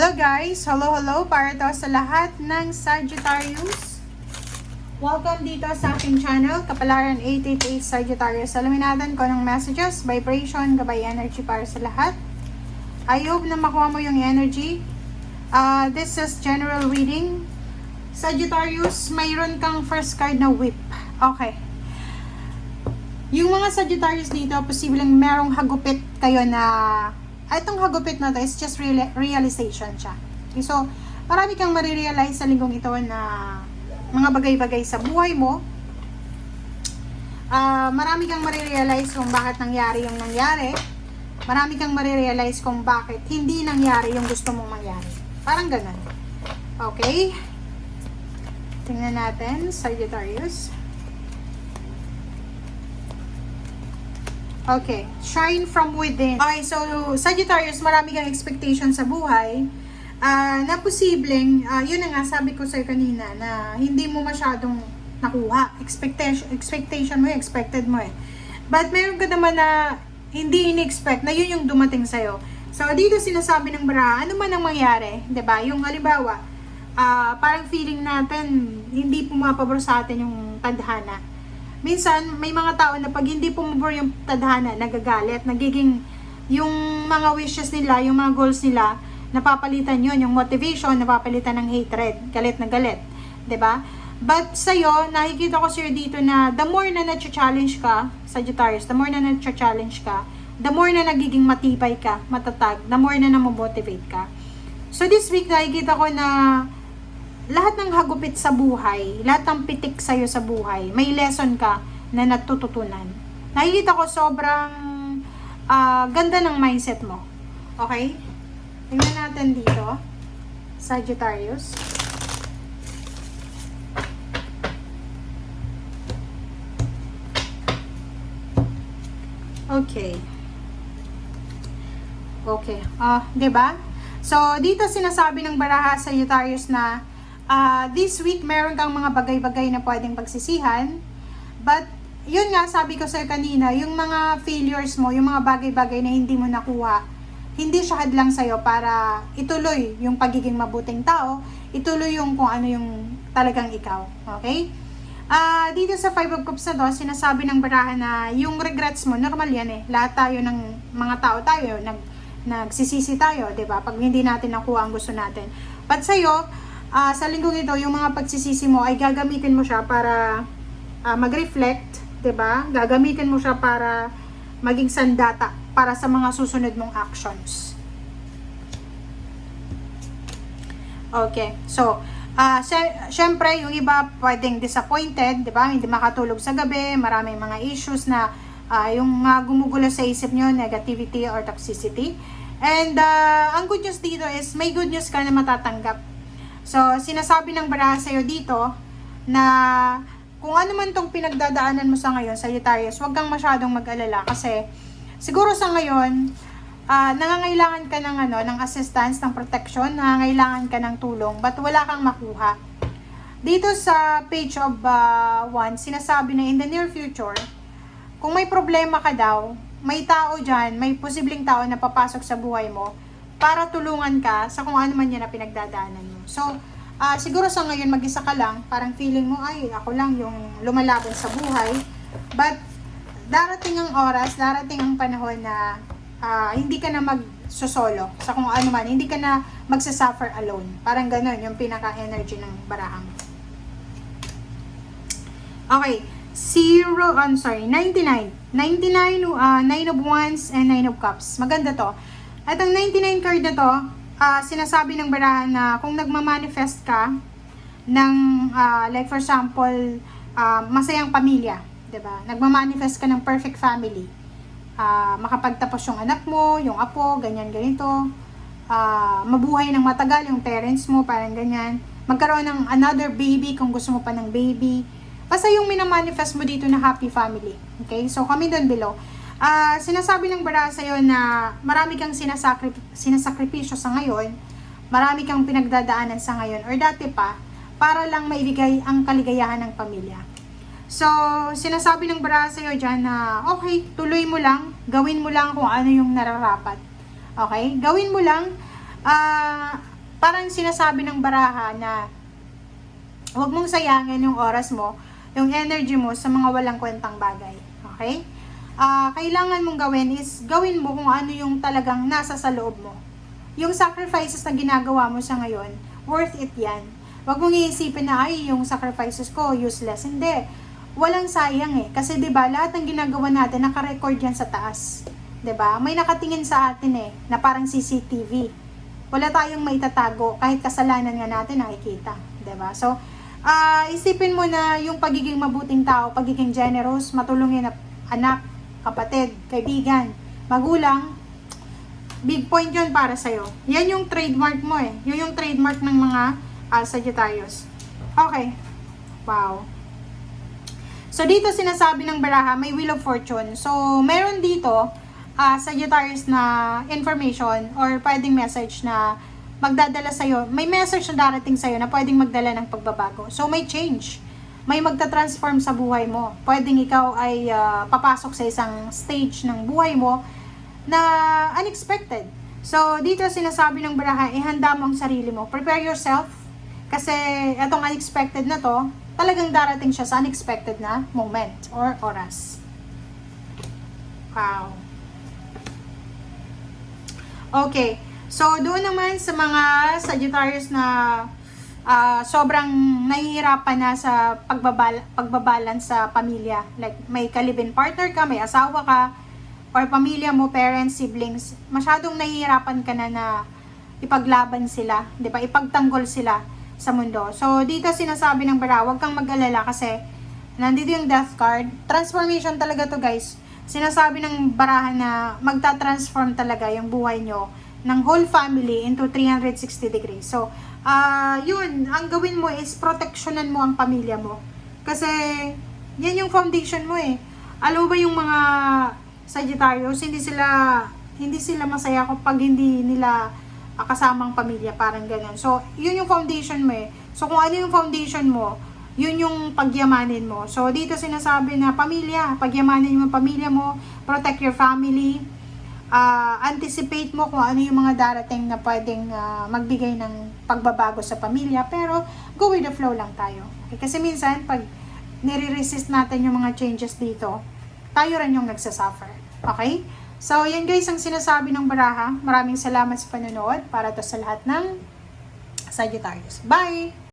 Hello guys! Hello para to sa lahat ng Sagittarius. Welcome dito sa aking channel, Kapalaran 888 Sagittarius. Alamin natin kung anong messages, vibration, gabay energy para sa lahat. I hope na makuha mo yung energy. This is general reading. Sagittarius, mayroon kang first card na whip. Okay. Yung mga Sagittarius dito, posibleng merong hagupit kayo na itong hagupit na to is just realization siya. Okay, so, marami kang marirealize sa linggong ito na mga bagay-bagay sa buhay mo. Marami kang marirealize kung bakit nangyari yung nangyari. Marami kang marirealize kung bakit hindi nangyari yung gusto mong mangyari. Parang ganun. Okay? Tingnan natin, Sagittarius. Okay, shine from within. Okay, so Sagittarius, marami kang expectation sa buhay na posibleng, yun na nga, sabi ko sa'yo kanina, na hindi mo masyadong nakuha. Expectation mo, expected mo eh. But meron ka naman na hindi in-expect na yun yung dumating sa'yo. So, dito sinasabi ng baraha, ano man ang mangyari, 'di ba? Yung halimbawa, parang feeling natin, hindi pumapabor sa atin yung tadhana. Minsan, may mga tao na pag hindi pumabor yung tadhana, nagagalit, nagiging yung mga wishes nila, yung mga goals nila, napapalitan yun, yung motivation, napapalitan ng hatred, galit na galit, 'di ba? But sa'yo, nakikita ko sa'yo dito na the more na na-challenge ka, Sagittarius, the more na na-challenge ka, the more na nagiging matibay ka, matatag, the more na namomotivate ka. So this week, nakikita ko na lahat ng hagupit sa buhay, lahat ng pitik sa'yo sa buhay, may lesson ka na natututunan. Nakikita ko sobrang ganda ng mindset mo. Okay? Tingnan natin dito. Sagittarius. Okay. Okay. 'Di ba? So, dito sinasabi ng baraha sa Sagittarius na this week, meron kang mga bagay-bagay na pwedeng pagsisihan. But, yun nga, sabi ko sa'yo kanina, yung mga failures mo, yung mga bagay-bagay na hindi mo nakuha, hindi siya hadlang sa'yo para ituloy yung pagiging mabuting tao, ituloy yung kung ano yung talagang ikaw. Okay? Dito sa Five of Cups na to, sinasabi ng baraha na yung regrets mo, normal yan eh. Lahat tayo ng mga tao tayo, nagsisisi tayo, 'di ba? Pag hindi natin nakuha ang gusto natin. But sa'yo, sa linggong ito, yung mga pagsisisi mo ay gagamitin mo siya para mag-reflect, 'di ba? Gagamitin mo siya para maging sandata para sa mga susunod mong actions. Okay. So, syempre, yung iba pwedeng disappointed, 'di ba? Hindi makatulog sa gabi, maraming mga issues na yung mga gumugulo sa isip nyo, negativity or toxicity. And ang good news dito is may good news ka na matatanggap. So, sinasabi ng baraha sa'yo dito na kung ano man tong pinagdadaanan mo sa ngayon, Sagittarius, huwag kang masyadong mag-alala kasi siguro sa ngayon, nangangailangan ka ng assistance, ng protection, nangangailangan ka ng tulong, but wala kang makuha. Dito sa page of 1, sinasabi na in the near future, kung may problema ka daw, may tao dyan, may posibleng tao na papasok sa buhay mo para tulungan ka sa kung ano man yan na pinagdadaanan mo. So, siguro sa ngayon mag-isa ka lang, parang feeling mo, ay, ako lang yung lumalaban sa buhay. But, darating ang oras, darating ang panahon na hindi ka na magsosolo sa kung ano man, hindi ka na magsasuffer alone. Parang ganun yung pinaka-energy ng barahang. Okay. 99. 9 of Wands and 9 of Cups. Maganda to. At ang 99 card na to, sinasabi ng barahan na kung nagmamanifest ka ng, like for example, masayang pamilya, 'di ba? Nagmamanifest ka ng perfect family. Makapagtapos yung anak mo, yung apo, ganyan, ganito. Mabuhay ng matagal yung parents mo, parang ganyan. Magkaroon ng another baby kung gusto mo pa ng baby. Basta yung minamanifest mo dito na happy family. Okay? So, kami doon below. Sinasabi ng baraha sa'yo na marami kang sinasakripisyo sa ngayon, marami kang pinagdadaanan sa ngayon, or dati pa, para lang maibigay ang kaligayahan ng pamilya. So, sinasabi ng baraha sa'yo dyan na, okay, tuloy mo lang, gawin mo lang kung ano yung nararapat. Okay? Gawin mo lang, parang sinasabi ng baraha na huwag mong sayangin yung oras mo, yung energy mo sa mga walang kwentang bagay. Okay? Kailangan mong gawin is, gawin mo kung ano yung talagang nasa sa loob mo. Yung sacrifices na ginagawa mo sa ngayon, worth it yan. Huwag mong iisipin na, ay, yung sacrifices ko, useless. Hindi. Walang sayang eh. Kasi 'di ba lahat ng ginagawa natin, naka-record yan sa taas. 'Di ba May nakatingin sa atin eh, na parang CCTV. Wala tayong maitatago, kahit kasalanan nga natin nakikita. 'Di ba So, isipin mo na yung pagiging mabuting tao, pagiging generous, matulungin na anak, kapatid, kaibigan, magulang, big point yun para sa'yo. Yan yung trademark mo eh. Yun yung trademark ng mga Sagittarius. Okay. Wow. So, dito sinasabi ng baraha, may Wheel of Fortune. So, meron dito, Sagittarius na information or pwedeng message na magdadala sa'yo. May message na darating sa'yo na pwedeng magdala ng pagbabago. So, may change. May magta-transform sa buhay mo. Pwedeng ikaw ay papasok sa isang stage ng buhay mo na unexpected. So, dito sinasabi ng baraha, ihanda mo ang sarili mo. Prepare yourself. Kasi, itong unexpected na to, talagang darating siya sa unexpected na moment or oras. Wow. Okay. So, doon naman sa mga Sagittarius na sobrang nahihirapan na sa pagbabalance sa pamilya. Like, may kalibin partner ka, may asawa ka, or pamilya mo, parents, siblings, masyadong nahihirapan ka na ipaglaban sila, di ba? Ipagtanggol sila sa mundo. So, dito sinasabi ng baraha, huwag kang mag-alala kasi nandito yung death card. Transformation talaga to guys. Sinasabi ng baraha na magta-transform talaga yung buhay nyo ng whole family into 360 degrees. So, yun, ang gawin mo is proteksyonan mo ang pamilya mo. Kasi, yan yung foundation mo eh. Alam mo ba yung mga Sagittarius, hindi sila masaya kapag hindi nila kasamang pamilya, parang ganun. So, yun yung foundation mo eh. So, kung ano yung foundation mo, yun yung pagyamanin mo. So, dito sinasabi na pamilya, pagyamanin mo ang pamilya mo, protect your family, anticipate mo kung ano yung mga darating na pwedeng magbigay ng pagbabago sa pamilya, pero go with the flow lang tayo. Okay? Kasi minsan, pag nire-resist natin yung mga changes dito, tayo rin yung nagsasuffer. Okay? So, yan guys ang sinasabi ng baraha. Maraming salamat sa panonood para to sa lahat ng Sagittarius. Bye!